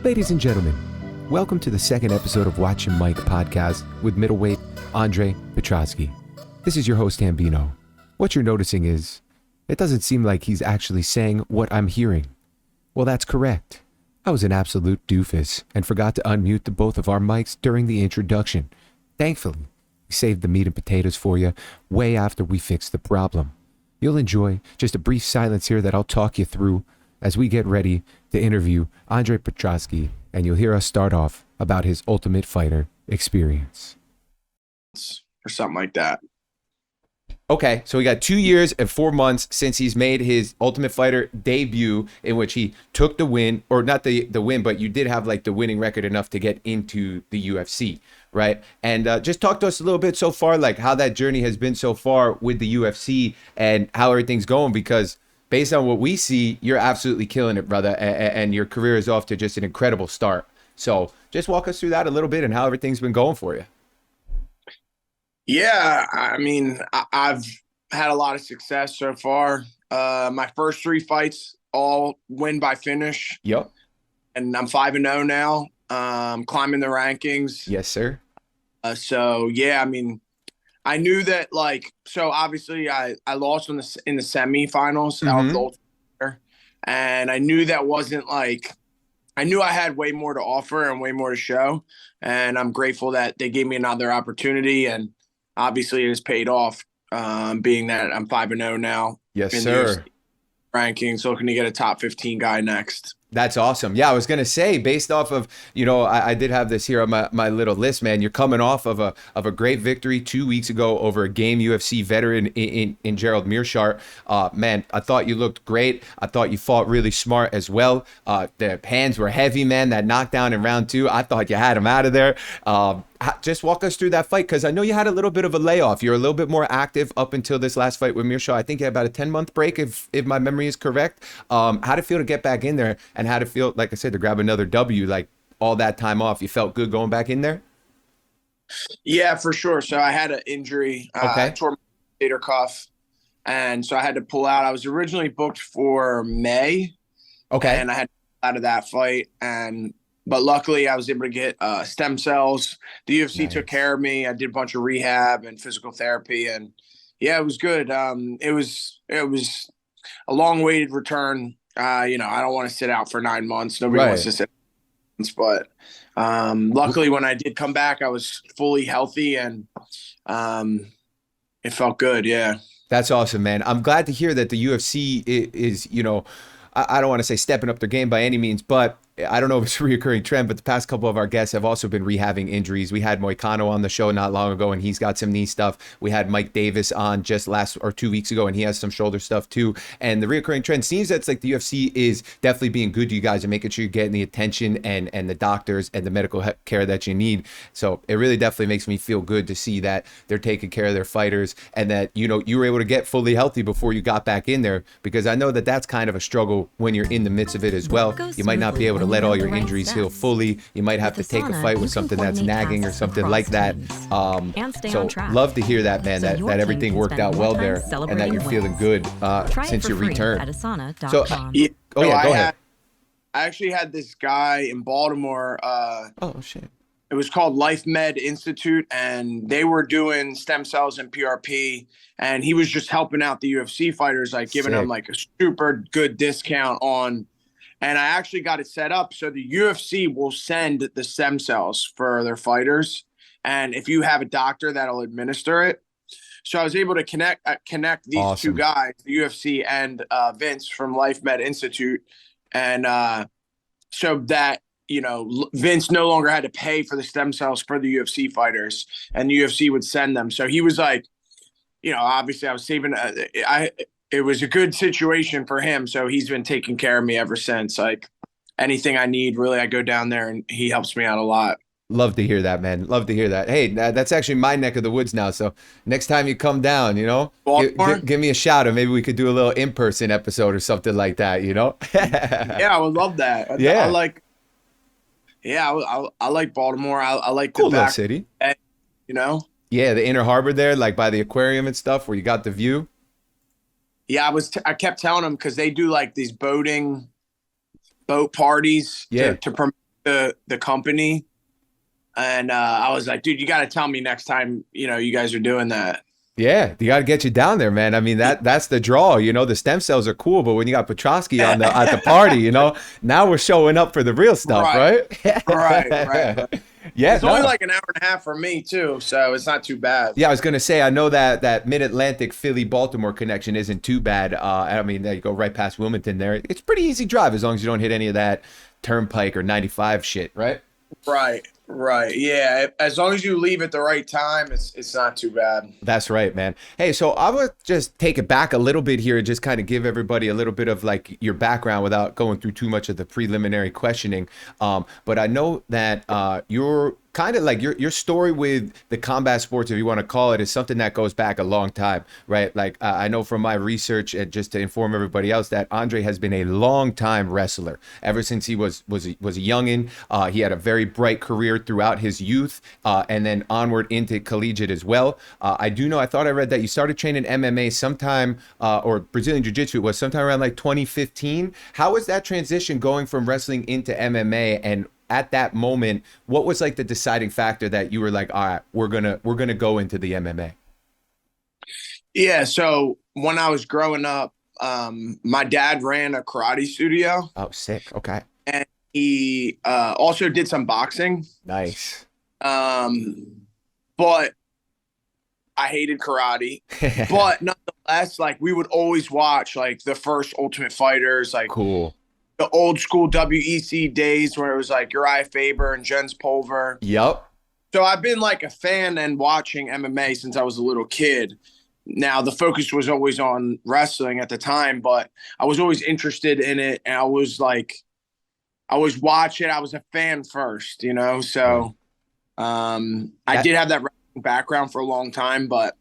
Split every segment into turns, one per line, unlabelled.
Ladies and gentlemen, welcome to the second episode of Watch Him Mike podcast with middleweight Andre Petroski. This is your host, Ambino. What you're noticing is, it doesn't seem like he's actually saying what I'm hearing. Well, that's correct. I was an absolute doofus and forgot to unmute the both of our mics during the introduction. Thankfully, we saved the meat and potatoes for you way after we fixed the problem. You'll enjoy just a brief silence here that I'll talk you through as we get ready to interview Andre Petroski, and you'll hear us start off about his Ultimate Fighter experience.
Or something like that.
Okay, so we got 2 years and 4 months since he's made his Ultimate Fighter debut, in which he took the win, or not the win, but you did have like the winning record enough to get into the UFC, right? And just talk to us a little bit so far, like how that journey has been so far with the UFC and how everything's going, because based on what we see, you're absolutely killing it, brother, and your career is off to just an incredible start. So just walk us through that a little bit and how everything's been going for you.
Yeah, I mean, I've had a lot of success so far. My first 3 fights all win by finish.
Yep.
And I'm 5-0 now. Climbing the rankings.
Yes, sir.
So yeah, I mean, I knew that, like, so obviously I lost in the semifinals. And I knew that wasn't like, I knew I had way more to offer and way more to show. And I'm grateful that they gave me another opportunity. And obviously it has paid off, being that I'm 5-0 now.
Yes, sir.
Rankings, looking to get a top 15 guy next.
That's awesome. Yeah, I was gonna say, based off of, you know, I did have this here on my little list, man. You're coming off of a great victory 2 weeks ago over a game UFC veteran in Gerald Mearshart. Man, I thought you looked great. I thought you fought really smart as well. The hands were heavy, man. That knockdown in round 2, I thought you had him out of there. Just walk us through that fight, because I know you had a little bit of a layoff. You're a little bit more active up until this last fight with Mearshart. I think you had about a 10-month break, if my memory is correct. How'd it feel to get back in there, and how'd it feel, like I said, to grab another W, like all that time off? You felt good going back in there?
Yeah, for sure. So I had an injury.
Okay.
I tore my rotator cuff, and so I had to pull out. I was originally booked for May.
Okay.
And I had to pull out of that fight, but luckily I was able to get stem cells. The UFC took care of me. I did a bunch of rehab and physical therapy, and yeah, it was good. It was a long-awaited return. You know, I don't want to sit out for 9 months. Nobody wants to sit out, but luckily when I did come back, I was fully healthy, and it felt good. Yeah.
That's awesome, man. I'm glad to hear that the UFC is, you know, I don't want to say stepping up their game by any means, but I don't know if it's a reoccurring trend, but the past couple of our guests have also been rehabbing injuries. We had Moicano on the show not long ago, and he's got some knee stuff. We had Mike Davis on just 2 weeks ago, and he has some shoulder stuff too. And the reoccurring trend seems that's like the UFC is definitely being good to you guys and making sure you're getting the attention and the doctors and the medical care that you need. So it really definitely makes me feel good to see that they're taking care of their fighters, and that, you know, you were able to get fully healthy before you got back in there, because I know that that's kind of a struggle when you're in the midst of it as well. You might not be able to let all your injuries heal fully. You might have to take a fight with something that's nagging or something like that. So love to hear that, man, that everything worked out well there, and that you're feeling good since your return. So, go ahead.
I actually had this guy in Baltimore.
Oh, shit.
It was called Life Med Institute, and they were doing stem cells and PRP, and he was just helping out the UFC fighters, like giving them like a super good discount on. And I actually got it set up so the UFC will send the stem cells for their fighters, and if you have a doctor, that'll administer it. So I was able to connect these two guys, the UFC and Vince from Life Med Institute, and so that, you know, Vince no longer had to pay for the stem cells for the UFC fighters, and the UFC would send them. So he was like, you know, obviously I was saving. It was a good situation for him. So he's been taking care of me ever since. Like anything I need, really, I go down there and he helps me out a lot.
Love to hear that, man. Love to hear that. Hey, that's actually my neck of the woods now. So next time you come down, you know, give me a shout, or maybe we could do a little in-person episode or something like that, you know?
Yeah, I would love that.
Yeah.
I like Baltimore. I like
cool
the
little city.
You know?
Yeah, the inner harbor there, like by the aquarium and stuff, where you got the view.
Yeah, I kept telling them, because they do like these boat parties to promote the company. And I was like, dude, you got to tell me next time, you guys are doing that.
Yeah, you got to get you down there, man. I mean, that's the draw. The stem cells are cool, but when you got Petroski on the at the party, now we're showing up for the real stuff,
Right,
right?
right.
Yeah,
It's only
no.
like an hour and a half for me too, so it's not too bad.
Yeah, I was gonna say I know that Mid-Atlantic Philly Baltimore connection isn't too bad. I mean, you go right past Wilmington there. It's pretty easy drive as long as you don't hit any of that Turnpike or 95 shit, right?
Right. Yeah, as long as you leave at the right time, it's not too bad.
That's right, man. Hey, so I would just take it back a little bit here and just kind of give everybody a little bit of like your background without going through too much of the preliminary questioning. But I know that you're kind of like your story with the combat sports, if you want to call it, is something that goes back a long time, right? Like I know from my research, and just to inform everybody else, that Andre has been a long time wrestler ever since he was a youngin. He had a very bright career throughout his youth, and then onward into collegiate as well. I do know, I thought I read that you started training MMA sometime, or Brazilian Jiu-Jitsu was sometime around like 2015. How was that transition going from wrestling into MMA? And at that moment, what was like the deciding factor that you were like, all right, we're gonna go into the MMA?
Yeah, so when I was growing up, my dad ran a karate studio,
Oh, sick. Okay.
and he also did some boxing.
Nice.
But I hated karate. But nonetheless, like we would always watch like the first Ultimate Fighters, like
Cool.
the old school WEC days where it was like Uriah Faber and Jens Pulver.
Yep.
So I've been like a fan and watching MMA since I was a little kid. Now the focus was always on wrestling at the time, but I was always interested in it, and I was watching. I was a fan first, So I did have that wrestling background for a long time, but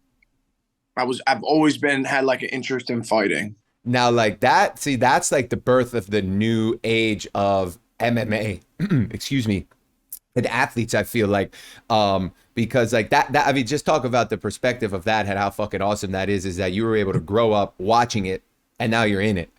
I've always had like an interest in fighting.
Now, like that, see, that's like the birth of the new age of MMA. Excuse me. And athletes, I feel like, because like that, I mean, just talk about the perspective of that and how fucking awesome that is that you were able to grow up watching it and now you're in it,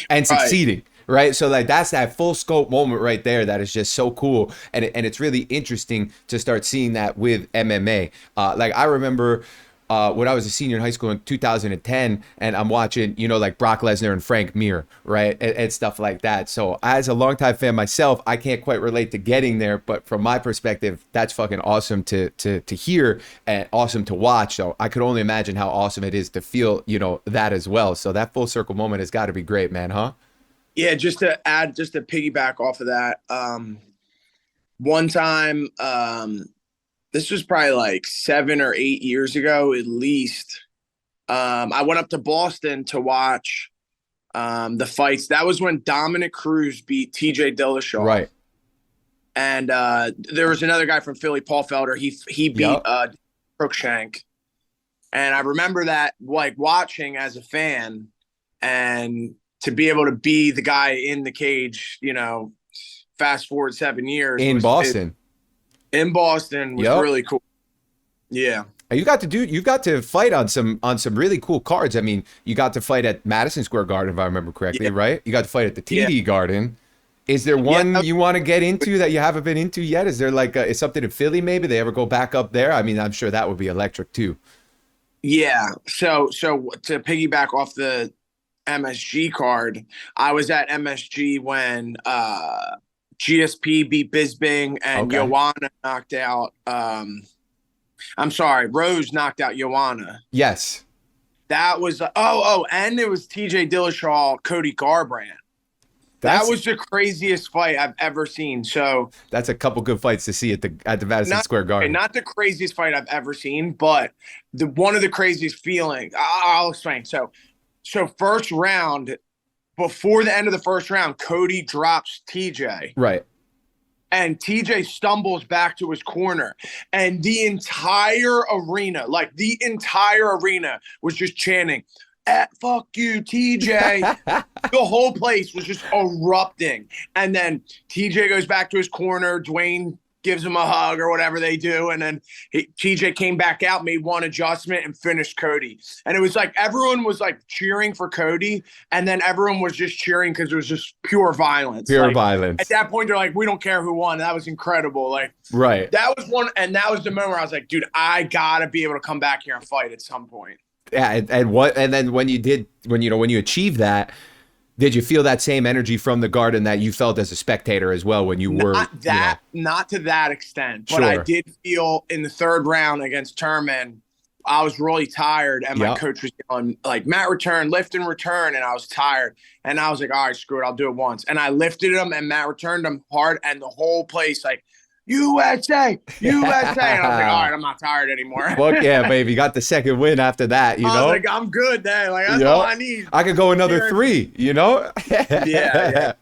and succeeding. Right. So like that's that full scope moment right there. That is just so cool. And it's really interesting to start seeing that with MMA. Like I remember when I was a senior in high school in 2010, and I'm watching, like Brock Lesnar and Frank Mir, right, and stuff like that. So as a longtime fan myself, I can't quite relate to getting there, but from my perspective, that's fucking awesome to hear and awesome to watch. So I could only imagine how awesome it is to feel, that as well. So that full circle moment has got to be great, man, huh?
Yeah, just to piggyback off of that, one time, this was probably like 7 or 8 years ago, at least. I went up to Boston to watch the fights. That was when Dominic Cruz beat TJ Dillashaw.
Right.
And there was another guy from Philly, Paul Felder. He beat
Yep.
Crookshank. And I remember that, like, watching as a fan, and to be able to be the guy in the cage, fast forward 7 years.
In Boston.
In Boston was really cool. Yeah.
And you've got to fight on some really cool cards. I mean, you got to fight at Madison Square Garden, if I remember correctly, right? You got to fight at the TD Garden. Is there one you want to get into that you haven't been into yet? Is there like is something in Philly maybe? They ever go back up there? I mean, I'm sure that would be electric too.
Yeah. So to piggyback off the MSG card, I was at MSG when GSP beat Bisbing and Joanna knocked out Rose knocked out Joanna.
Yes.
That was and it was TJ Dillashaw, Cody Garbrandt. That was the craziest fight I've ever seen. So
that's a couple good fights to see at the Madison Square Garden.
Not the craziest fight I've ever seen, but one of the craziest feelings. I'll explain. So first round, before the end of the first round, Cody drops TJ.
Right.
And TJ stumbles back to his corner. And the entire arena was just chanting, fuck you, TJ. The whole place was just erupting. And then TJ goes back to his corner. Dwayne gives him a hug or whatever they do. And then TJ came back out, made one adjustment, and finished Cody. And it was like everyone was like cheering for Cody, and then everyone was just cheering because it was just pure violence.
Pure
like,
violence.
At that point, they're like, we don't care who won. That was incredible. Like,
right.
That was one, and that was the moment where I was like, dude, I gotta be able to come back here and fight at some point.
Yeah, and then when you achieved that, did you feel that same energy from the Garden that you felt as a spectator as well when you were
not to that extent, but
sure.
I did feel in the third round against Turman, I was really tired, and my coach was yelling like, Matt, return, lift and return, and I was tired, and I was like, all right, screw it, I'll do it once, and I lifted him, and Matt returned him hard, and the whole place like, USA, USA. And I was like, all right, I'm not tired anymore.
Fuck yeah, baby. Got the second win after that, you know?
I was like, I'm good then. Like, that's all I need.
I could go another 3, you know?
Yeah.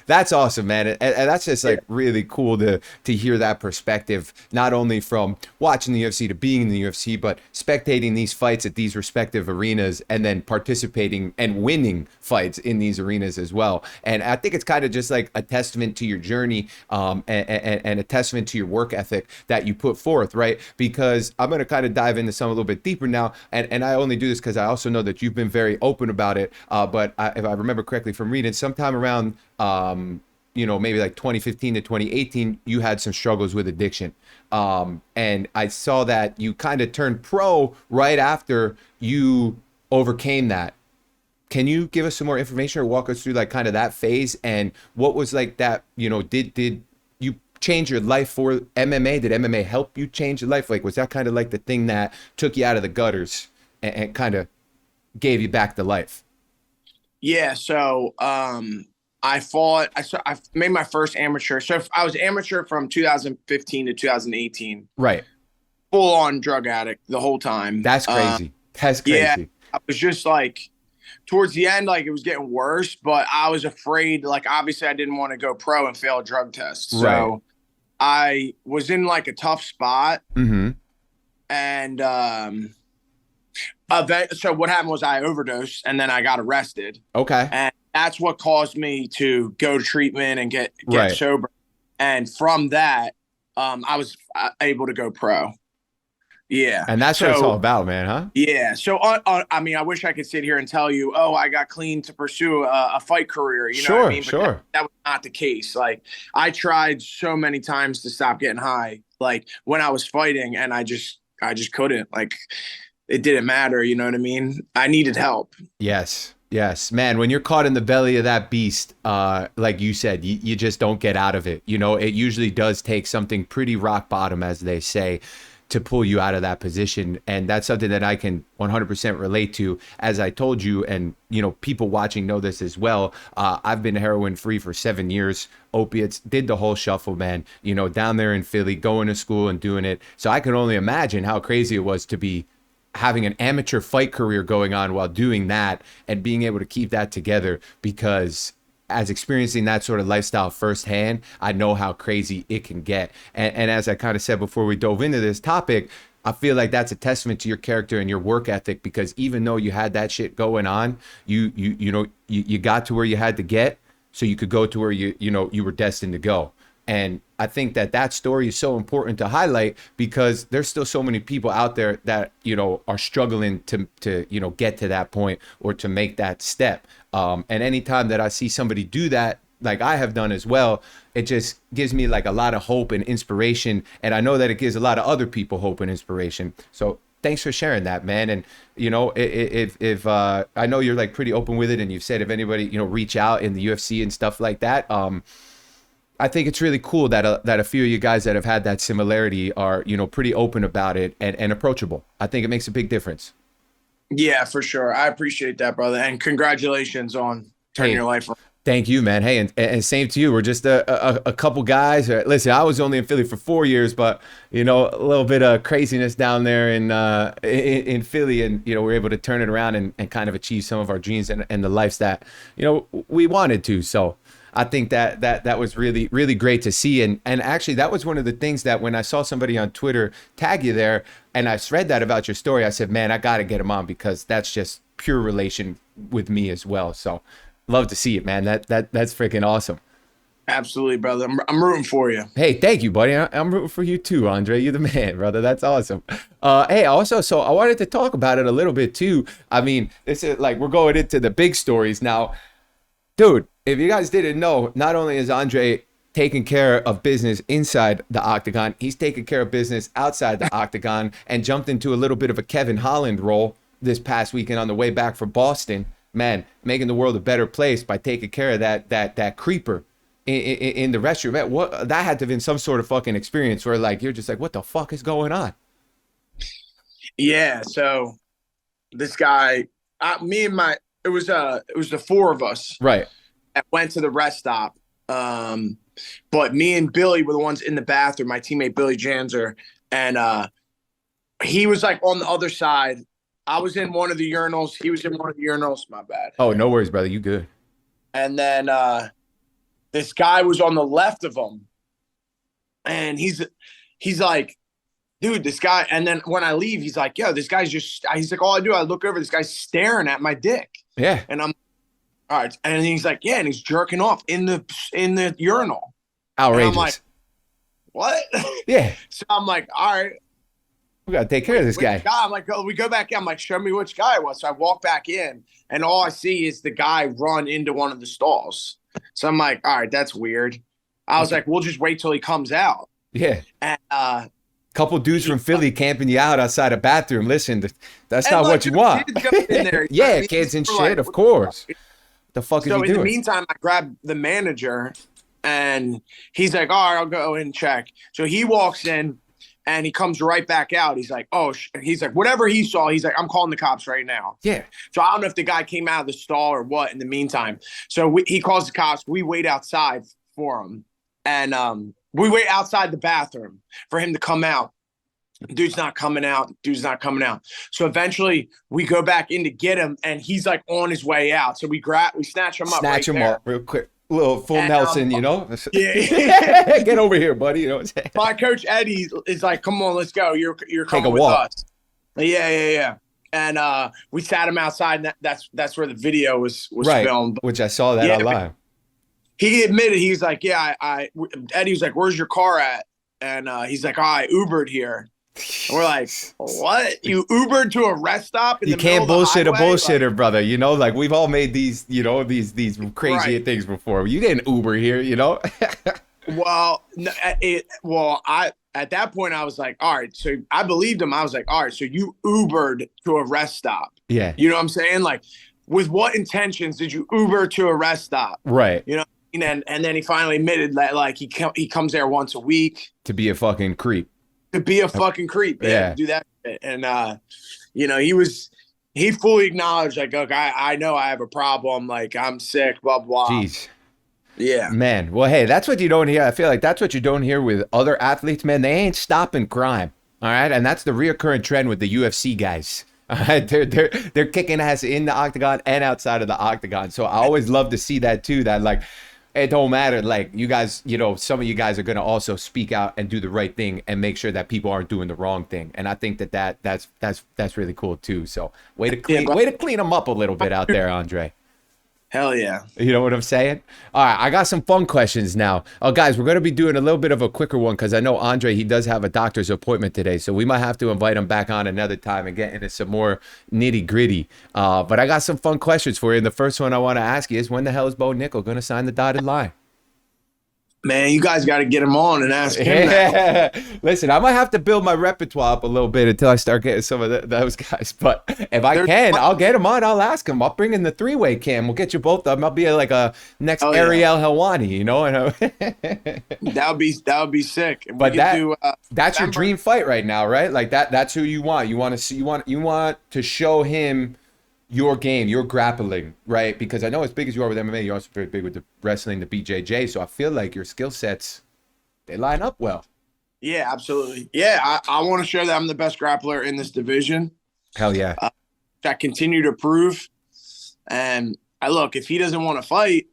That's awesome, man. And that's just like really cool to hear that perspective, not only from watching the UFC to being in the UFC, but spectating these fights at these respective arenas and then participating and winning fights in these arenas as well. And I think it's kind of just like a testament to your journey and a testament to your work ethic that you put forth, right? Because I'm going to kind of dive into some a little bit deeper now. And I only do this because I also know that you've been very open about it. But if I remember correctly from reading, sometime around, maybe like 2015 to 2018, you had some struggles with addiction. And I saw that you kind of turned pro right after you overcame that. Can you give us some more information or walk us through like kind of that phase and what was like that, did you change your life for MMA? Did MMA help you change your life? Like, was that kind of like the thing that took you out of the gutters and kind of gave you back to life?
Yeah. So, I made my first amateur. So I was amateur from 2015 to 2018.
Right.
Full on drug addict the whole time.
That's crazy. That's crazy.
Yeah. I was just like, towards the end, like it was getting worse, but I was afraid, like obviously I didn't want to go pro and fail a drug test. So
right.
I was in like a tough spot.
Mm-hmm.
And so what happened was I overdosed and then I got arrested.
Okay.
And that's what caused me to go to treatment and get
right.
sober. And from that, I was able to go pro. Yeah.
And that's what it's all about, man, huh?
Yeah. So, I mean, I wish I could sit here and tell you, oh, I got clean to pursue a fight career. You know what I mean? But
sure.
That was not the case. Like, I tried so many times to stop getting high, like when I was fighting, and I just couldn't. Like, it didn't matter. You know what I mean? I needed help.
Yes. Yes, man, when you're caught in the belly of that beast, like you said, you just don't get out of it. It usually does take something pretty rock bottom, as they say, to pull you out of that position. And that's something that I can 100% relate to. As I told you, and people watching know this as well, I've been heroin free for 7 years, opiates, did the whole shuffle, man, down there in Philly, going to school and doing it. So I can only imagine how crazy it was to be having an amateur fight career going on while doing that and being able to keep that together, because as experiencing that sort of lifestyle firsthand, I know how crazy it can get. And as I kind of said before we dove into this topic, I feel like that's a testament to your character and your work ethic, because even though you had that shit going on, you got to where you had to get so you could go to where you were destined to go. And I think that story is so important to highlight, because there's still so many people out there that, are struggling to get to that point or to make that step. And anytime that I see somebody do that, like I have done as well, it just gives me like a lot of hope and inspiration. And I know that it gives a lot of other people hope and inspiration. So thanks for sharing that, man. And, if I know you're like pretty open with it, and you've said if anybody, reach out in the UFC and stuff like that, I think it's really cool that a few of you guys that have had that similarity are, pretty open about it and approachable. I think it makes a big difference. Yeah,
for sure. I appreciate that, brother. And congratulations on turning your life around.
Thank you, man. Hey, and same to you. We're just a couple guys. Listen, I was only in Philly for 4 years, but, a little bit of craziness down there in Philly. And, we're able to turn it around and kind of achieve some of our dreams and the lives that, we wanted to. So I think that was really, really great to see. And actually, that was one of the things that when I saw somebody on Twitter tag you there, and I read that about your story, I said, man, I got to get him on, because that's just pure relation with me as well. So love to see it, man. That's freaking awesome.
Absolutely, brother. I'm rooting for you.
Hey, thank you, buddy. I'm rooting for you too, Andre. You're the man, brother. That's awesome. Hey, also, so I wanted to talk about it a little bit too. I mean, this is like we're going into the big stories now. Dude, if you guys didn't know, not only is Andre taking care of business inside the octagon, he's taking care of business outside the octagon and jumped into a little bit of a Kevin Holland role this past weekend on the way back from Boston. Man, making the world a better place by taking care of that creeper in the restroom. Man, what that had to have been some sort of fucking experience where like you're just like, what the fuck is going on?
Yeah. So this guy, me and it was the four of us
Right.
that went to the rest stop. But me and Billy were the ones in the bathroom, my teammate Billy Janzer, and he was like on the other side. I was in one of the urinals. He was in one of the urinals. My bad.
Oh, no worries, brother. You good.
And then this guy was on the left of him, and he's like, dude, this guy. And then when I leave, he's like, yo, this guy's just. He's like, all I do, I look over, this guy's staring at my dick.
Yeah.
And I'm all right. And he's like, yeah, and he's jerking off in the urinal.
Outrageous.
And I'm like, what?
Yeah.
So I'm like, all right.
We gotta take care of this guy.
I'm like, oh, we go back in. I'm like, show me which guy it was. So I walk back in, and all I see is the guy run into one of the stalls. So I'm like, all right, that's weird. I was like, we'll just wait till he comes out.
Yeah.
And
couple dudes from Philly camping you out outside a bathroom. Listen, that's not what you want. Yeah, kids and shit, of course. The fuck is he doing?
So in the meantime, I grabbed the manager, and he's like, all right, I'll go and check. So he walks in, and he comes right back out. He's like, oh, he's like, whatever he saw, he's like, I'm calling the cops right now.
Yeah.
So I don't know if the guy came out of the stall or what in the meantime. So he calls the cops. We wait outside for him. And we wait outside the bathroom for him to come out. Dude's not coming out. So eventually we go back in to get him, and he's like on his way out. So we snatch him up.
Snatch him up real quick. Little full Nelson, you know?
Yeah.
Get over here, buddy. You know what I'm saying?
My coach Eddie is like, come on, let's go. You're coming with us. Yeah. And we sat him outside, and that's where the video was right, filmed.
Which I saw that online.
He admitted, he's like, yeah, Eddie was like, where's your car at? And he's like, oh, I Ubered here. And we're like, what? You Ubered to a rest stop?
You can't bullshit a bullshitter, like, brother. You know, like we've all made these, you know, these crazy things before. You didn't Uber here, you know?
Well, I at that point I was like, all right. So I believed him. I was like, all right. So you Ubered to a rest stop?
Yeah.
You know what I'm saying? Like, with what intentions did you Uber to a rest stop?
Right.
You know. And then he finally admitted that like he comes there once a week
to be a fucking creep.
To be a fucking creep, man. Do that shit. And you know, he fully acknowledged like, look, I know I have a problem, like I'm sick, blah blah.
Jeez.
Yeah.
Man, well, hey, that's what you don't hear. I feel like that's what you don't hear with other athletes, man. They ain't stopping crime. All right. And that's the reoccurring trend with the UFC guys. All right, they're kicking ass in the octagon and outside of the octagon. So I always love to see that too. That like, it don't matter. Like you guys, you know, some of you guys are gonna also speak out and do the right thing and make sure that people aren't doing the wrong thing. And I think that's really cool too. So way to clean them up a little bit out there, Andre.
Hell yeah.
You know what I'm saying? All right, I got some fun questions now. Oh, guys, we're going to be doing a little bit of a quicker one because I know Andre, he does have a doctor's appointment today. So we might have to invite him back on another time and get into some more nitty gritty. But I got some fun questions for you. And the first one I want to ask you is, when the hell is Bo Nickel going to sign the dotted line?
Man, you guys got to get him on and ask him that.
Listen, I might have to build my repertoire up a little bit until I start getting some of those guys. But if I can, I'll get him on. I'll ask him. I'll bring in the three-way cam. We'll get you both of them. I'll be like a next Ariel Helwani, you know?
That would be sick.
But that's your dream fight right now, right? Like that's who you want. You want to show him your game, your grappling, right? Because I know as big as you are with MMA, you're also very big with the wrestling, the BJJ. So I feel like your skill sets, they line up well.
Yeah, absolutely. Yeah, I want to show that I'm the best grappler in this division.
Hell yeah.
I continue to prove. And look, if he doesn't want to fight,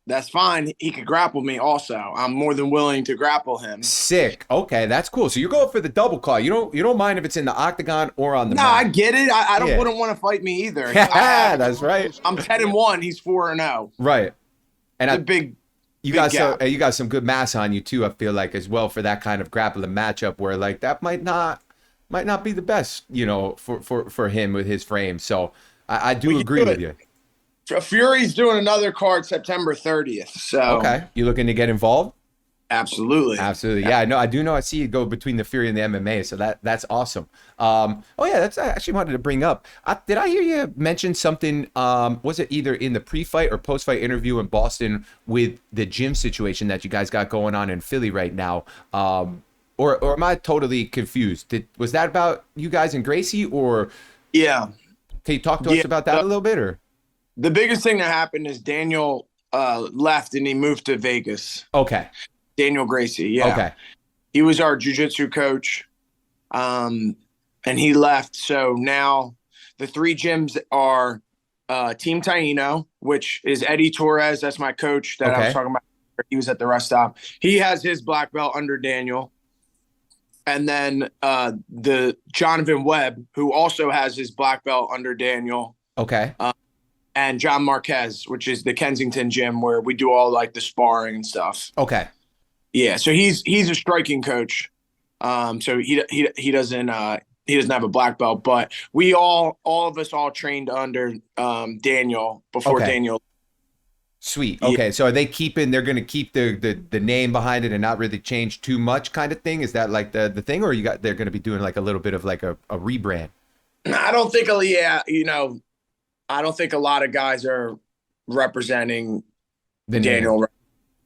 that's fine. He could grapple me also. I'm more than willing to grapple him.
Sick. Okay, that's cool. So you're going for the double call. You don't mind if it's in the octagon or on the mat.
I get it. I wouldn't want to fight me either.
That's right.
I'm 10-1. He's 4-0.
Right. And
it's a big big gap.
You got some good mass on you too. I feel like as well for that kind of grappling matchup where like that might not be the best, for him with his frame. So I
We
do
can
agree
do
with
it.
you.
Fury's doing another card September 30th. So
Okay, you looking to get involved?
absolutely.
Absolutely. Yeah, I know. I do know. I see you go between the Fury and the MMA, so that's awesome. Oh yeah, that's I actually wanted to bring up. Did I hear you mention something? Was it either in the pre-fight or post-fight interview in Boston with the gym situation that you guys got going on in Philly right now? Or am I totally confused? Was that about you guys and Gracie, or
Yeah.
can you talk to
Yeah.
us about that a little bit? Or
The biggest thing that happened is Daniel left and he moved to Vegas.
okay,
Daniel Gracie. Yeah.
okay,
He was our jiu-jitsu coach. And he left. So now the three gyms are Team Taino, which is Eddie Torres. That's my coach that I was
okay,
talking about. He was at the rest stop. He has his black belt under Daniel. And then the Jonathan Webb, who also has his black belt under Daniel.
okay.
And John Marquez, which is the Kensington gym where we do all like the sparring and stuff.
Okay.
Yeah, so he's a striking coach. So he doesn't have a black belt, but we all of us all trained under Daniel before
Okay.
Daniel.
Sweet.
Yeah.
Okay. So are they they're going to keep the name behind it and not really change too much kind of thing? Is that like the thing, or they're going to be doing like a little bit of like a rebrand?
I don't think I don't think a lot of guys are representing
The name.
Daniel.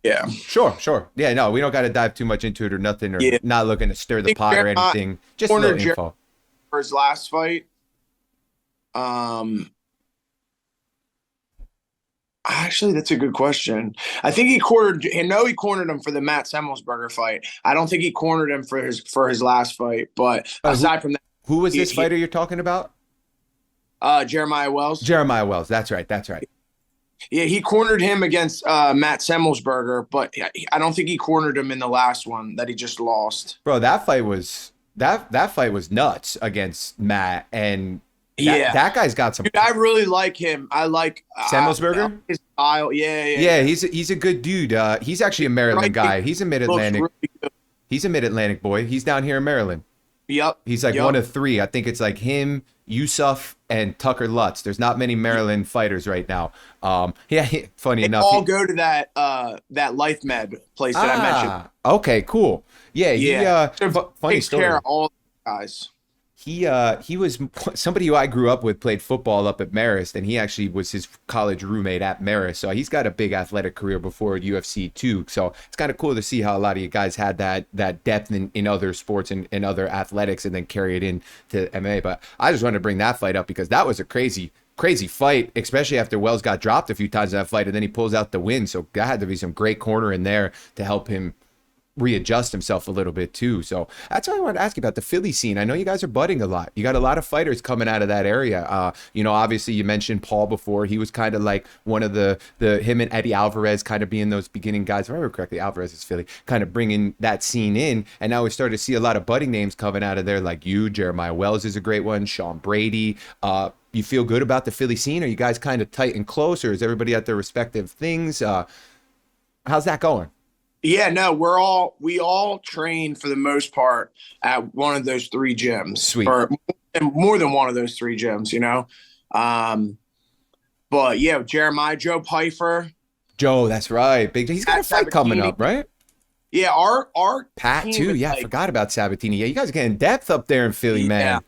Yeah.
Sure, sure. Yeah, no, we don't got to dive too much into it or nothing, or
Yeah.
not looking to stir the
think
pot or
they're not
anything. Just a little
cornered
info.
For his last fight. Actually, that's a good question. I think he cornered. I know he cornered him for the Matt Semmelsberger fight. I don't think he cornered him for his last fight. But aside from that,
Who was this fighter you're talking about?
Jeremiah Wells.
Jeremiah Wells. That's right. That's right.
Yeah, he cornered him against Matt Semmelsberger, but I don't think he cornered him in the last one that he just lost.
Bro, that fight was nuts against Matt, and that guy's got some.
Dude, I really like him. I like
Semmelsberger.
His style. Yeah.
Yeah, he's a good dude. He's actually a Maryland guy. He's a Mid-Atlantic.
Really
He's a Mid-Atlantic boy. He's down here in Maryland.
Yep.
He's like one of three. I think it's like him, Yusuf, and Tucker Lutz. There's not many Maryland fighters right now. Funny enough.
All go to that Life Med place that I mentioned.
Okay, cool. Yeah. Funny
takes
story.
care of all the guys.
He was somebody who I grew up with, played football up at Marist, and he actually was his college roommate at Marist. So he's got a big athletic career before UFC too. So it's kind of cool to see how a lot of you guys had that depth in other sports and other athletics, and then carry it into MMA. But I just wanted to bring that fight up because that was a crazy fight, especially after Wells got dropped a few times in that fight, and then he pulls out the win. So that had to be some great corner in there to help him readjust himself a little bit too. So that's why I wanted to ask you about the Philly scene. I know you guys are budding a lot. You got a lot of fighters coming out of that area. Obviously you mentioned Paul before. He was kind of like one of the him and Eddie Alvarez kind of being those beginning guys. If I remember correctly, Alvarez is Philly, kind of bringing that scene in. And now we started to see a lot of budding names coming out of there, like you. Jeremiah Wells is a great one. Sean Brady. You feel good about the Philly scene? Are you guys kind of tight and close, or is everybody at their respective things? How's that going?
Yeah, no, we all train for the most part at one of those three gyms.
Sweet.
Or more than one of those three gyms, But yeah, Jeremiah, Joe Pfeiffer.
Joe, that's right. He's got a fight coming up, right?
Yeah, our
Pat too. Yeah, I forgot about Sabatini. Yeah, you guys are getting depth up there in Philly, man.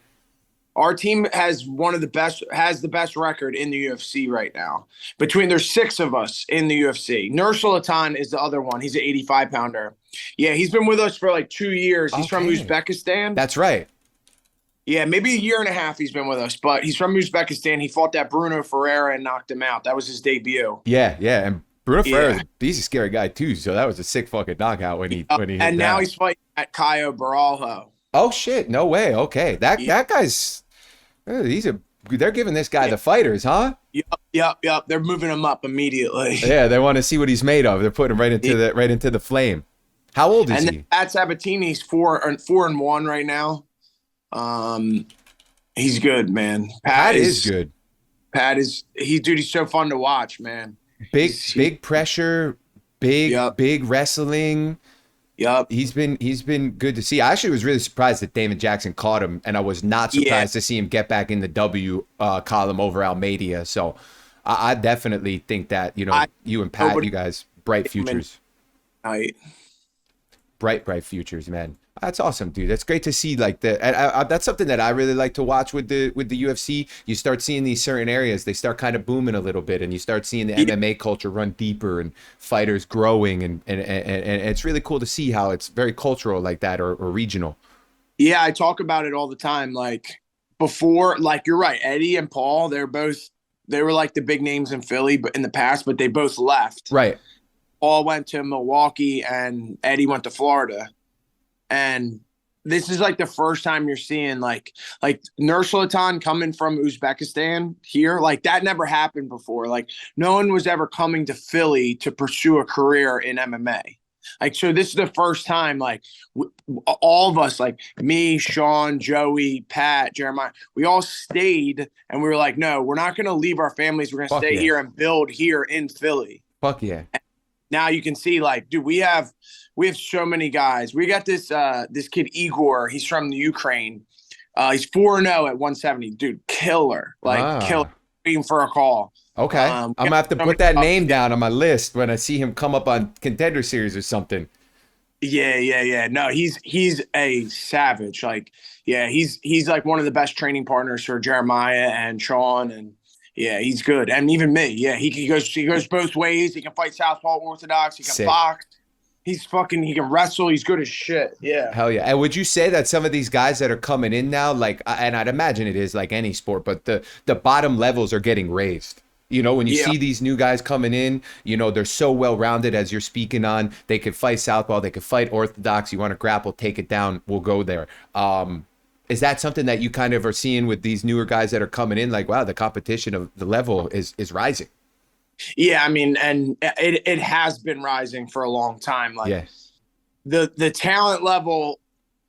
Our team has the best record in the UFC right now. There's 6 of us in the UFC. Nur Sultan is the other one. He's an 85-pounder. Yeah, he's been with us for like 2 years. He's from Uzbekistan.
That's right.
Yeah, maybe a year and a half he's been with us, but he's from Uzbekistan. He fought that Bruno Ferreira and knocked him out. That was his debut.
Yeah. And Bruno Ferreira, he's a scary guy too. So that was a sick fucking knockout when he hit
and now
that.
he's fighting at Caio Baralho.
Oh shit! No way. Okay, that guy's. They're giving this guy the fighters, huh?
Yep. They're moving him up immediately.
Yeah, they want to see what he's made of. They're putting him right into the flame. How old is he?
Pat Sabatini's 4-1 right now. He's good, man.
Pat is good.
He's so fun to watch, man.
Big pressure,
Yep.
big wrestling.
Yep.
He's been good to see. I actually was really surprised that David Jackson caught him, and I was not
Yeah.
surprised to see him get back in the W column over Almeida. So I definitely think that,
I
you and Pat,
nobody
you guys, bright
him in
futures.
night.
Bright futures, man. That's awesome, dude. That's great to see. Like that's something that I really like to watch with the UFC. You start seeing these certain areas, they start kind of booming a little bit, and you start seeing the
Yeah.
MMA culture run deeper and fighters growing, and it's really cool to see how it's very cultural like that, or regional.
Yeah, I talk about it all the time. Like before, like you're right, Eddie and Paul, they were like the big names in Philly, but in the past, but they both left.
Right.
Paul went to Milwaukee and Eddie went to Florida. And this is like the first time you're seeing like Nursultan coming from Uzbekistan here. Like that never happened before. Like no one was ever coming to Philly to pursue a career in MMA. Like so, this is the first time. Like all of us, like me, Sean, Joey, Pat, Jeremiah, we all stayed, and we were like, no, we're not going to leave our families. We're going to
Fuck
stay
yeah.
here and build here in Philly.
Fuck yeah.
Now you can see, like, dude, we have so many guys. We got this kid Igor. He's from the Ukraine. He's 4-0 at 170. Dude, killer. Like killer.
Ah.
Waiting for a call.
Okay. I'm gonna have to put that name down on my list when I see him come up on Contender Series or something.
Yeah. No, he's a savage. Like, yeah, he's like one of the best training partners for Jeremiah and Sean, and yeah, he's good. And even me, yeah, he goes both ways. He can fight southpaw orthodox. He can
Sick.
box. He can wrestle. He's good as shit. Yeah.
Hell yeah. And would you say that some of these guys that are coming in now, like, and I'd imagine it is like any sport, but the bottom levels are getting raised? When you
Yeah.
see these new guys coming in, they're so well rounded, as you're speaking on. They could fight southpaw, they could fight orthodox. You want to grapple, take it down, we'll go there. Is that something that you kind of are seeing with these newer guys that are coming in? Like, wow, the competition of the level is rising.
Yeah, I mean, and it has been rising for a long time. Like
Yeah.
the talent level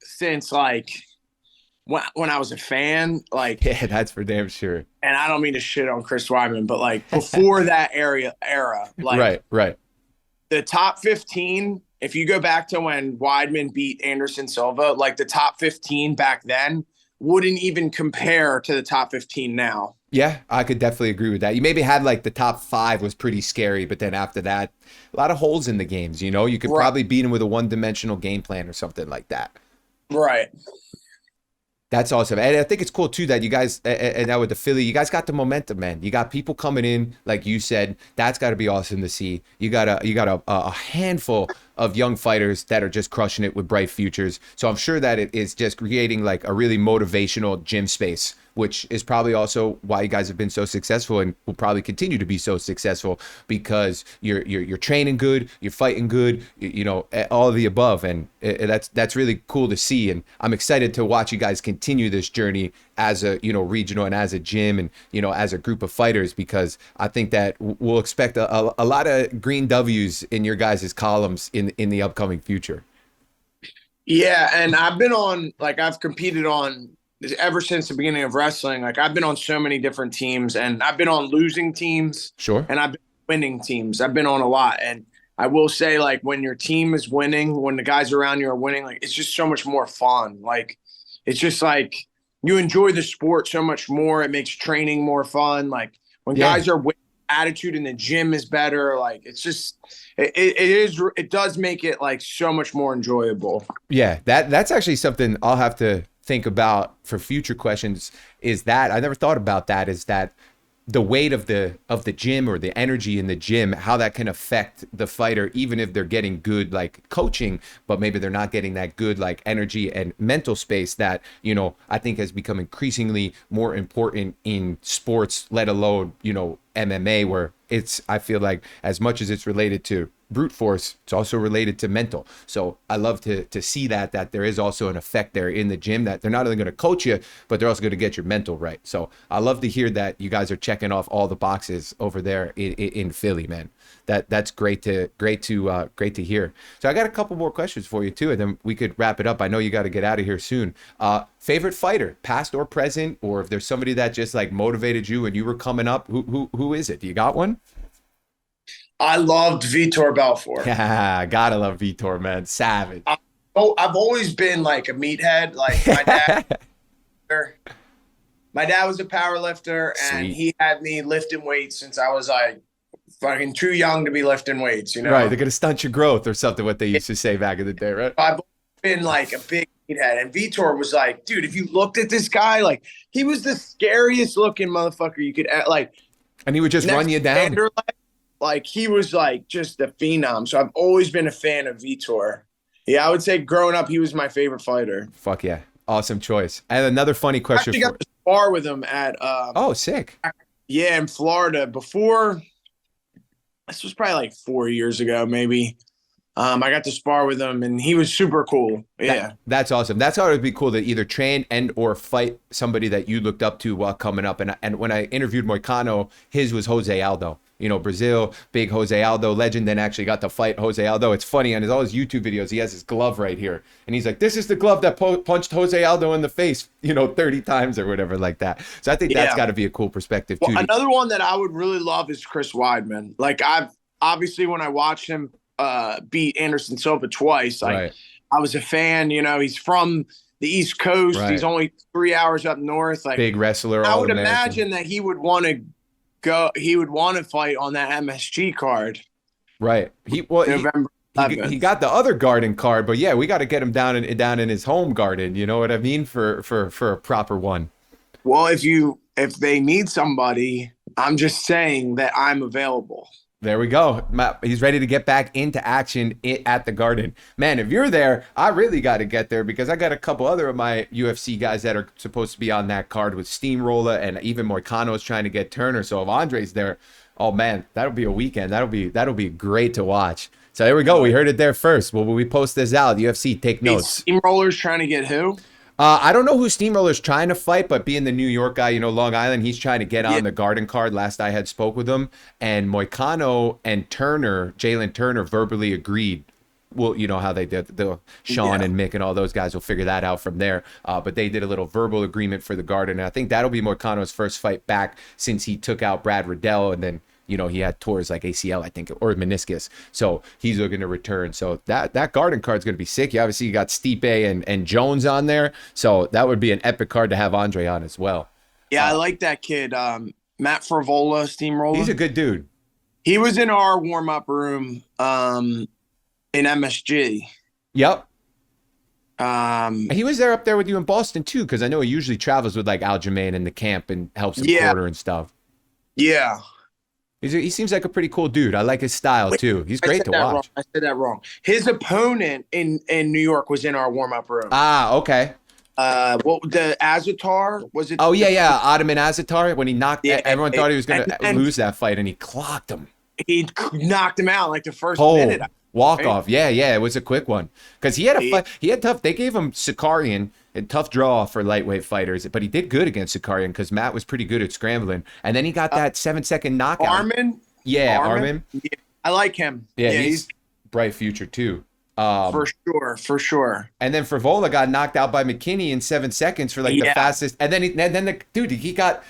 since like when I was a fan, like,
Yeah, that's for damn sure.
and I don't mean to shit on Chris Weidman, but like before that era, like
Right.
the top 15, if you go back to when Weidman beat Anderson Silva, like the top 15 back then wouldn't even compare to the top 15 now.
Yeah, I could definitely agree with that. You maybe had like the top 5 was pretty scary, but then after that, a lot of holes in the games. You could
Right.
probably beat him with a one-dimensional game plan or something like that.
Right.
That's awesome. And I think it's cool too that you guys, and now with the Philly, you guys got the momentum, man. You got people coming in, like you said. That's got to be awesome to see. You got a handful of young fighters that are just crushing it with bright futures. So I'm sure that it is just creating like a really motivational gym space, which is probably also why you guys have been so successful and will probably continue to be so successful, because you're training good, you're fighting good, all of the above, and that's really cool to see. And I'm excited to watch you guys continue this journey as a regional and as a gym and as a group of fighters, because I think that we'll expect a lot of green W's in your guys' columns in the upcoming future.
Yeah, and I've competed on ever since the beginning of wrestling. Like I've been on so many different teams, and I've been on losing teams.
Sure.
And I've been winning teams. I've been on a lot. And I will say, like, when your team is winning, when the guys around you are winning, like, it's just so much more fun. like it's just like you enjoy the sport so much more. It makes training more fun. Like when
Yeah.
guys are winning, attitude in the gym is better. Like it's just it does make it like so much more enjoyable.
Yeah, that's actually something I'll have to think about for future questions. Is that I never thought about that, is that the weight of the gym, or the energy in the gym, how that can affect the fighter, even if they're getting good like coaching, but maybe they're not getting that good like energy and mental space that I think has become increasingly more important in sports, let alone MMA, where I feel like as much as it's related to brute force, it's also related to mental. So I love to see that there is also an effect there in the gym, that they're not only going to coach you, but they're also going to get your mental right. So I love to hear that you guys are checking off all the boxes over there in Philly, man. That's great to hear. So I got a couple more questions for you too, and then we could wrap it up. I know you got to get out of here soon. Favorite fighter, past or present, or if there's somebody that just like motivated you when you were coming up, who is it? Do you got one?
I loved Vitor Belfort.
Yeah, gotta love Vitor, man. Savage.
I've always been like a meathead. Like my dad was a power lifter, and
Sweet.
he had me lifting weights since I was like fucking too young to be lifting weights.
Right, they're gonna stunt your growth or something. What they used to say back in the day, right?
I've been like a big meathead, and Vitor was like, dude, if you looked at this guy, like he was the scariest looking motherfucker you could like.
And he would just run you down.
Like he was like just a phenom. So I've always been a fan of Vitor. Yeah, I would say growing up, he was my favorite fighter.
Fuck yeah, awesome choice. And another funny question.
I actually got to spar with him at
oh, sick.
Yeah, in Florida before. This was probably like 4 years ago, maybe. I got to spar with him, and he was super cool. Yeah,
that's awesome. That's how it would be cool to either train and or fight somebody that you looked up to while coming up. And when I interviewed Moicano, his was Jose Aldo. You know, Brazil, big Jose Aldo legend, then actually got to fight Jose Aldo. It's funny, on all his YouTube videos, he has his glove right here. And he's like, this is the glove that punched Jose Aldo in the face, 30 times or whatever like that. So I think that's got to be a cool perspective, too.
Well, another one that I would really love is Chris Weidman. Like, I've obviously, when I watched him beat Anderson Silva twice, like, I was a fan. He's from the East Coast. Right. He's only 3 hours up north. Like,
big wrestler.
I would imagine that he would want to fight on that MSG card.
Right. He got the other garden card, but yeah, we got to get him down in his home garden. You know what I mean? For a proper one.
Well, if they need somebody, I'm just saying that I'm available.
There we go. He's ready to get back into action at the Garden. Man, if you're there, I really got to get there because I got a couple other of my UFC guys that are supposed to be on that card with Steamroller, and even Moicano's trying to get Turner. So if Andre's there, oh man, that'll be a weekend. That'll be great to watch. So there we go. We heard it there first. Well, when we post this out, UFC, take notes.
Steamroller's trying to get who?
I don't know who Steamroller's trying to fight, but being the New York guy, Long Island, he's trying to get on the Garden card. Last I had spoke with him, and Moicano and Jalen Turner verbally agreed. Well, you know how they did, the Sean and Mick and all those guys will figure that out from there. But they did a little verbal agreement for the Garden, and I think that'll be Moicano's first fight back since he took out Brad Riddell, and then he had tours like ACL, I think, or meniscus. So he's looking to return. So that Garden card's going to be sick. You got Stipe and Jones on there. So that would be an epic card to have Andre on as well.
Yeah, I like that kid. Matt Frivola, Steamroller.
He's a good dude.
He was in our warm-up room in MSG.
Yep. He was there up there with you in Boston, too, because I know he usually travels with like Aljamain in the camp and helps him quarter and stuff.
Yeah.
He seems like a pretty cool dude. I like his style, too. He's great to watch.
I said that wrong. His opponent in New York was in our warm-up room.
Ah, okay.
The Azatar? Was it?
Oh, yeah. Ottoman Azatar, when he knocked everyone thought he was going to lose that fight, and he clocked him.
He knocked him out like the first minute.
Walk-off. Yeah, it was a quick one. Because he had a fight. He had tough. They gave him Sakarian. A tough draw for lightweight fighters, but he did good against Sakarian because Matt was pretty good at scrambling. And then he got that 7-second knockout.
Armin?
Yeah, Armin.
Yeah, I like him.
Yeah, he's bright future too.
For sure.
And then Frivola got knocked out by McKinney in 7 seconds for like the fastest. And then he got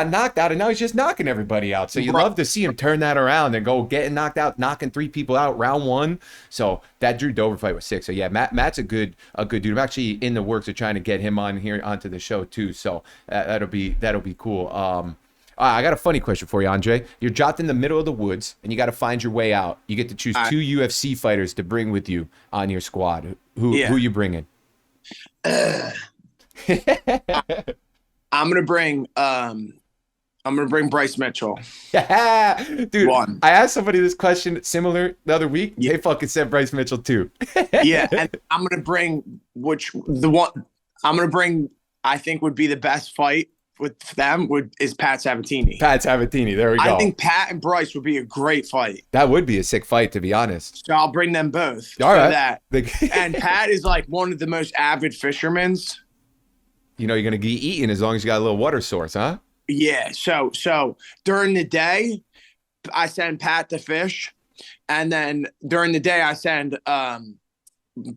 knocked out, and now he's just knocking everybody out. So you love to see him turn that around and go getting knocked out, knocking 3 people out round 1. So that Drew Dover fight was sick. So yeah, Matt's a good dude. I'm actually in the works of trying to get him onto the show too. So that'll be cool. I got a funny question for you, Andre. You're dropped in the middle of the woods, and you got to find your way out. You get to choose 2 UFC fighters to bring with you on your squad. Who you bringing?
I'm gonna bring Bryce Mitchell.
Yeah, dude. I asked somebody this question similar the other week. They fucking said Bryce Mitchell too.
Yeah, and I'm gonna bring I think would be the best fight with them is Pat Sabatini.
There we go.
I think Pat and Bryce would be a great fight.
That would be a sick fight, to be honest.
So I'll bring them both.
All right.
And Pat is like one of the most avid fishermen.
You're going to be eating as long as you got a little water source, huh?
Yeah. So during the day, I send Pat to fish. And then during the day, I send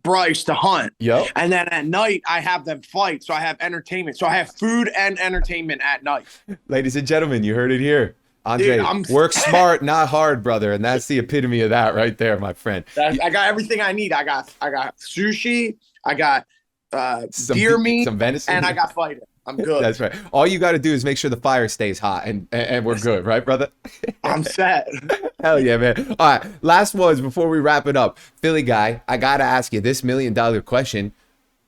Bryce to hunt.
Yep.
And then at night I have them fight. So I have entertainment. So I have food and entertainment at night.
Ladies and gentlemen, you heard it here.
Dude,
Andre, work smart, not hard, brother, and that's the epitome of that right there, my friend.
I got everything I need. I got sushi. I got
Some
deer meat,
some
and I
venison.
got fighter. I'm good.
That's right. All you got to do is make sure the fire stays hot, and we're good, right, brother?
I'm set.
Hell yeah, man. All right, last ones before we wrap it up. Philly guy, I gotta ask you this $1 million question: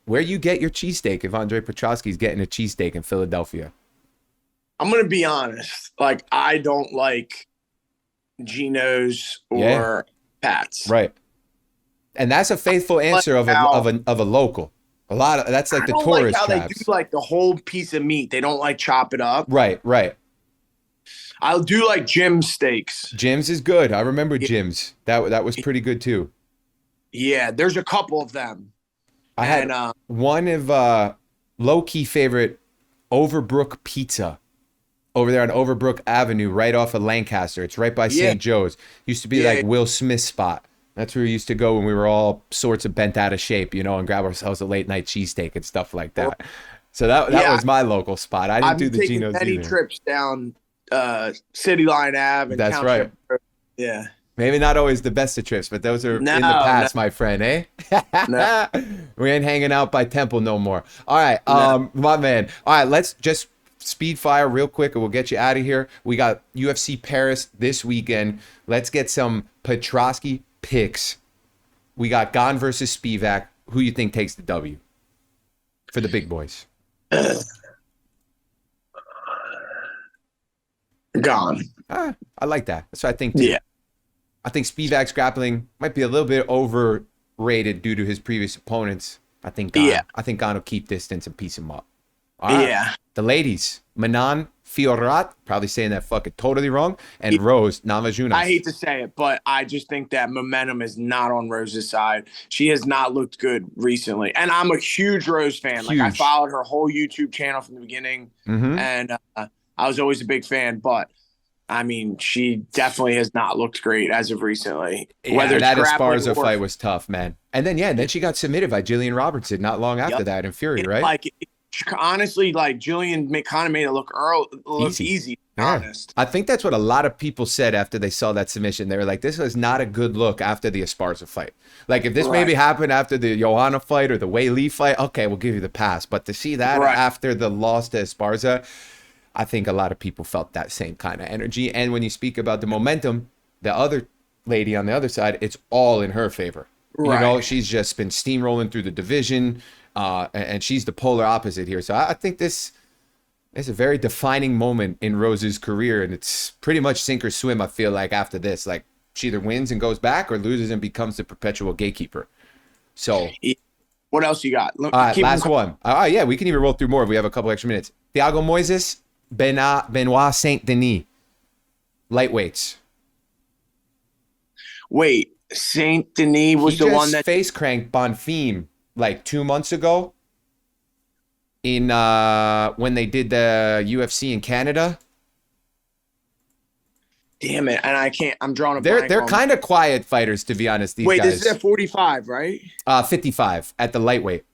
where you get your cheesesteak if Andre Petroski's getting a cheesesteak in Philadelphia?
I'm gonna be honest. Like I don't like Geno's or Pat's.
Right. And that's a faithful answer of a local. A lot of that's like
I
the
don't like
tourist
how
traps.
they do like the whole piece of meat. They don't like chop it up.
Right, right.
I'll do like Jim's steaks.
Jim's is good. I remember Jim's. That was pretty good too.
Yeah, there's a couple of them.
I had one of low key favorite Overbrook Pizza over there on Overbrook Avenue, right off of Lancaster. It's right by St. Joe's. Used to be like Will Smith's spot. That's where we used to go when we were all sorts of bent out of shape, you know, and grab ourselves a late night cheesesteak and stuff like that. So that was my local spot. I didn't do the Geno's either.
Many trips down City Line Ave. And
that's right.
Yeah.
Maybe not always the best of trips, but those are in the past, my friend, eh? No. We ain't hanging out by Temple no more. All right, my man. All right, let's just speed fire real quick and we'll get you out of here. We got UFC Paris this weekend. Let's get some Petroski picks. We got Gane versus Spivak. Who you think takes the W for the big boys?
Gane.
I like that. That's what I think too.
Yeah.
I think Spivak's grappling might be a little bit overrated due to his previous opponents. I think Gane will keep distance and piece him up. All right.
Yeah.
The ladies, Manon Fiorat, probably saying that fucking totally wrong, and Rose Namajunas.
I hate to say it, but I just think that momentum is not on Rose's side. She has not looked good recently. And I'm a huge Rose fan. Like I followed her whole YouTube channel from the beginning, and I was always a big fan, but I mean, she definitely has not looked great as of recently.
Yeah,
whether
that Esparza fight was tough, man. And then she got submitted by Jillian Robertson not long after that in Fury, right?
Like honestly, like Jillian kind of made it look easy. Honest.
I think that's what a lot of people said after they saw that submission. They were like, "This was not a good look after the Esparza fight." Like if this maybe happened after the Joanna fight or the Wei Li fight, okay, we'll give you the pass. But to see that after the loss to Esparza, I think a lot of people felt that same kind of energy. And when you speak about the momentum, the other lady on the other side, it's all in her favor. You know, she's just been steamrolling through the division, and she's the polar opposite here. So I think this is a very defining moment in Rose's career, and it's pretty much sink or swim, I feel like, after this. Like, she either wins and goes back or loses and becomes the perpetual gatekeeper. So
what else you got?
All right, last one. Yeah, we can even roll through more if we have a couple extra minutes. Thiago Moises, Benoit Saint Denis, lightweights.
Wait, Saint Denis was the one that
face cranked Bonfim like 2 months ago in when they did the UFC in Canada.
Damn it, and I can't. I'm drawing a
blank. They're kind of quiet fighters, to be honest. These guys.
This is at 45, right?
55 at the lightweight.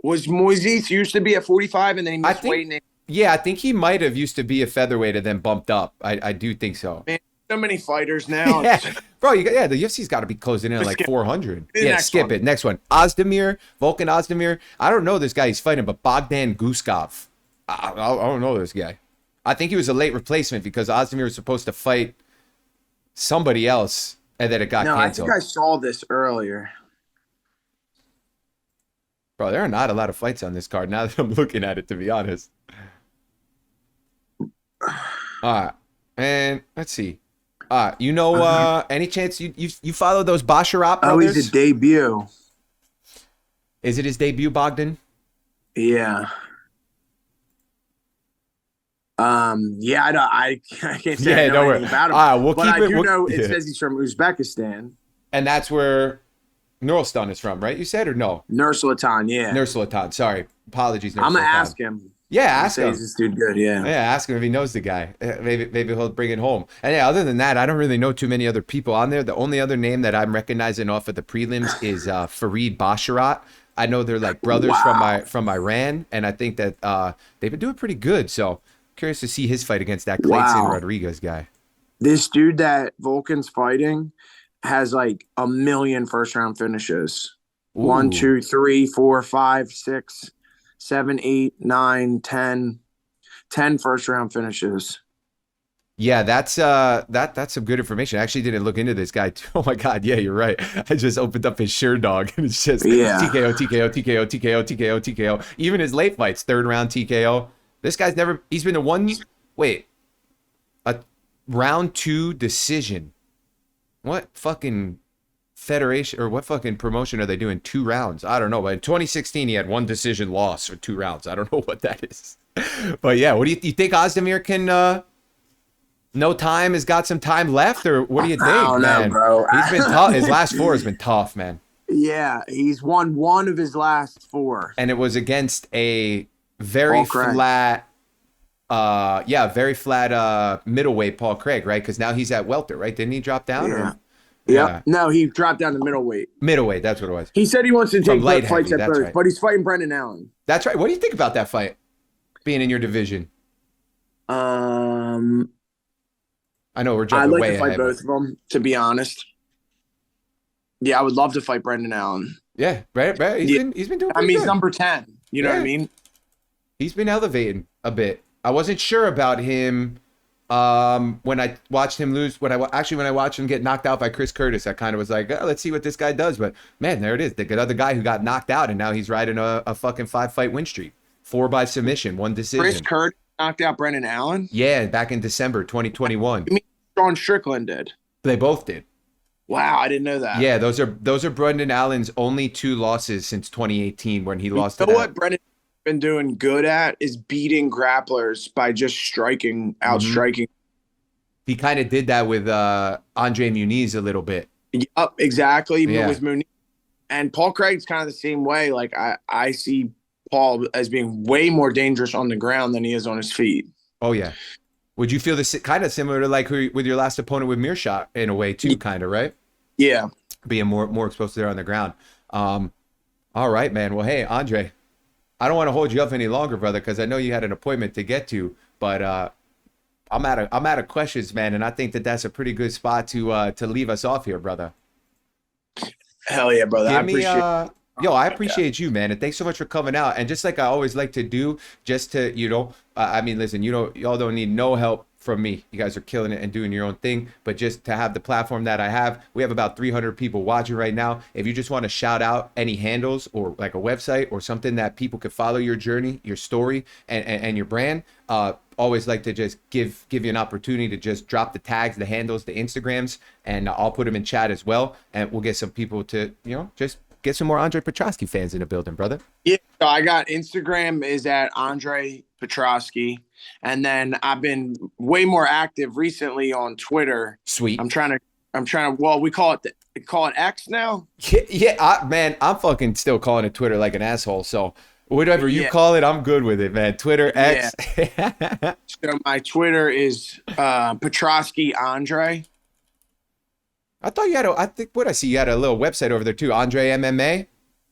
Was Moises used to be at 45 and then he missed weight?
Yeah, I think he might have used to be a featherweight and then bumped up. I do think so.
Man, so many fighters now.
Bro, the UFC's got to be closing in at like 400. Yeah, skip it. Next one. Volkan Ozdemir. I don't know this guy he's fighting, but Bogdan Guskov. I don't know this guy. I think he was a late replacement because Ozdemir was supposed to fight somebody else and then it got canceled.
I think I saw this earlier.
Bro, there are not a lot of fights on this card now that I'm looking at it, to be honest. All right. And let's see. Any chance you follow those Basharat brothers?
Oh, he's a debut.
Is it his debut, Bogdan?
Yeah. I can't say I know anything about him.
All right, we'll
but
keep
I
it.
do know it says he's from Uzbekistan.
And that's where Nursultan is from, right? You said or no?
Nursultan, yeah.
Nursultan, sorry. Apologies, Nursultan.
I'm going to ask him.
Yeah, ask him.
Is this dude good? Yeah.
Yeah, ask him if he knows the guy. Maybe he'll bring it home. And yeah, other than that, I don't really know too many other people on there. The only other name that I'm recognizing off of the prelims is Farid Basharat. I know they're like brothers from Iran, and I think that they've been doing pretty good. So Curious to see his fight against that Clayton
Wow.
Rodriguez guy.
This dude that Vulcan's fighting has like a million first round finishes. One,
Ooh.
two, three, four, five, six, seven, eight, nine, 10, 10 first round finishes.
Yeah, that's some good information. I actually didn't look into this guy too. Oh my God, yeah, you're right. I just opened up his Sure Dog and it's just
Yeah.
TKO, TKO, TKO, TKO, TKO, TKO. Even his late fights, third round TKO. This guy's never he's been to one wait, a round 2 decision. What fucking federation or what fucking promotion are they doing 2 rounds? I don't know. But in 2016 he had one decision loss for 2 rounds. I don't know what that is. But yeah, what do you think Ozdemir can no time has got some time left, or what do you think,
I don't know,
man?
bro.
He's been tough. His last 4 has been tough, man.
Yeah, he's won one of his last 4.
And it was against a very
Paul Craig.
flat, very flat middleweight Paul Craig, right? Because now he's at welter, right? Didn't he drop down?
Yeah.
Or?
Yeah. No, he dropped down to middleweight.
Middleweight, that's what it was.
He said he wants to
From
take
light
both fights
heavy,
at
that's
both,
right.
but he's fighting Brendan Allen.
That's right. What do you think about that fight? Being in your division. I know we're
I'd
jumping
like
way
to fight
ahead.
both of them, to be honest. Yeah, I would love to fight Brendan Allen.
Yeah, right. He's been doing
I
pretty
mean, he's
good.
number 10. You know what I
Yeah.
mean?
He's been elevating a bit. I wasn't sure about him when I watched him lose. When I watched him get knocked out by Chris Curtis, I kind of was like, oh, let's see what this guy does. But man, there it is. The other guy who got knocked out, and now he's riding a fucking 5-fight win streak. 4 by submission, 1 decision.
Chris Curtis knocked out Brendan Allen?
Yeah, back in December 2021.
You mean Sean Strickland did?
They both did.
Wow, I didn't know that.
Yeah, those are Brendan Allen's only 2 losses since 2018 when he lost
You
to
know
that.
what Brendan's been doing good at is beating grapplers by just outstriking.
He kind of did that with Andre Muniz a little bit.
Yep, exactly.
Yeah.
With Mooney. And Paul Craig's kind of the same way. Like I see Paul as being way more dangerous on the ground than he is on his feet.
Oh yeah. Would you feel this kind of similar to like with your last opponent with Mearshot in a way too, kind of, right?
Yeah.
Being more exposed there on the ground. All right, man. Well, hey, Andre, I don't want to hold you up any longer, brother, because I know you had an appointment to get to, but I'm out of questions, man, and I think that's a pretty good spot to leave us off here, brother.
Hell yeah, brother. I appreciate it.
I appreciate you, man, and thanks so much for coming out. And just like I always like to do, just to I mean, listen, y'all don't need no help from me. You guys are killing it and doing your own thing. But just to have the platform that I have, we have about 300 people watching right now. If you just want to shout out any handles or like a website or something that people could follow your journey, your story, and your brand, always like to just give you an opportunity to just drop the tags, the handles, the Instagrams, and I'll put them in chat as well, and we'll get some people to just get some more Andre Petroski fans in the building, brother.
Yeah, so I got Instagram is at Andre Petroski, and then I've been way more active recently on Twitter.
Sweet.
I'm trying to. Well, we call it X now.
Yeah, man, I'm fucking still calling it Twitter like an asshole. So whatever you call it, I'm good with it, man. Twitter, X.
Yeah. So my Twitter is Petroski Andre.
I thought you had I think what I see, you had a little website over there too, Andre MMA.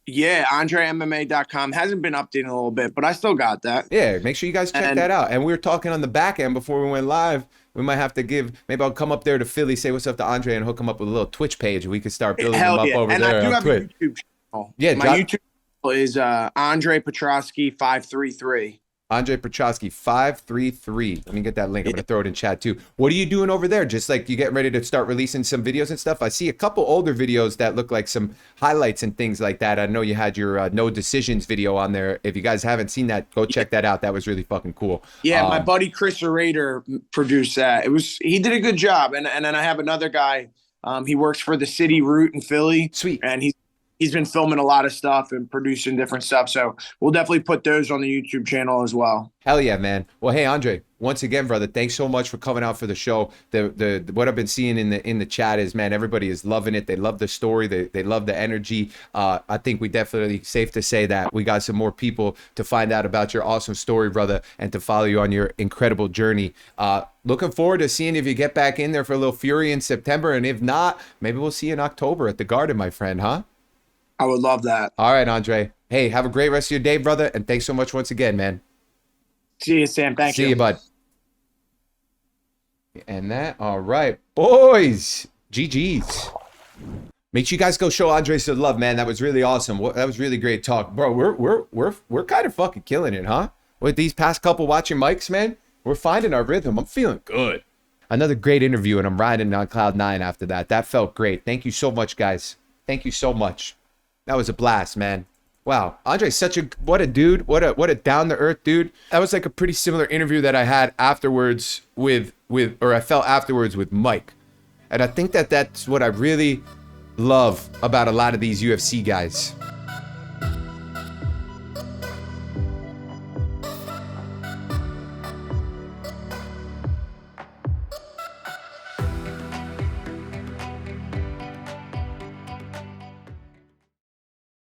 Yeah, AndreMMA.com. Hasn't been updating a little bit, but I still got that.
Yeah, make sure you guys check that out. And we were talking on the back end before we went live. We might have to maybe I'll come up there to Philly, say what's up to Andre, and hook him up with a little Twitch page. We could start building them up over
and
there
I do
on
have
Twitch.
a YouTube channel.
Yeah,
my YouTube channel is Andre Petroski 533.
Andre Petroski 533. Let me get that link. I'm gonna throw it in chat too. What are you doing over there? Just like you getting ready to start releasing some videos and stuff? I see a couple older videos that look like some highlights and things like that. I know you had your no decisions video on there. If you guys haven't seen that, go check that out. That was really fucking cool.
Yeah, my buddy Chris Rader produced that. He did a good job. And then I have another guy. He works for the City Route in Philly.
Sweet.
And he's been filming a lot of stuff and producing different stuff. So we'll definitely put those on the YouTube channel as well.
Hell yeah, man. Well, hey, Andre, once again, brother, thanks so much for coming out for the show. The what I've been seeing in the chat is, man, everybody is loving it. They love the story. They love the energy. I think we definitely safe to say that we got some more people to find out about your awesome story, brother, and to follow you on your incredible journey. Looking forward to seeing if you get back in there for a little Fury in September. And if not, maybe we'll see you in October at the Garden, my friend, huh?
I would love that.
All right, Andre. Hey, have a great rest of your day, brother. And thanks so much once again, man.
See you, Sam. Thank you.
See you, bud. And that, all right, boys. GG's. Make sure you guys go show Andre some love, man. That was really awesome. That was really great talk, bro. We're kind of fucking killing it, huh? With these past couple watching mics, man, we're finding our rhythm. I'm feeling good. Another great interview, and I'm riding on cloud 9 after that. That felt great. Thank you so much, guys. Thank you so much. That was a blast, man. Wow, Andre's what a dude. What a down to earth dude. That was like a pretty similar interview that I had afterwards or I felt afterwards with Mike. And I think that's what I really love about a lot of these UFC guys.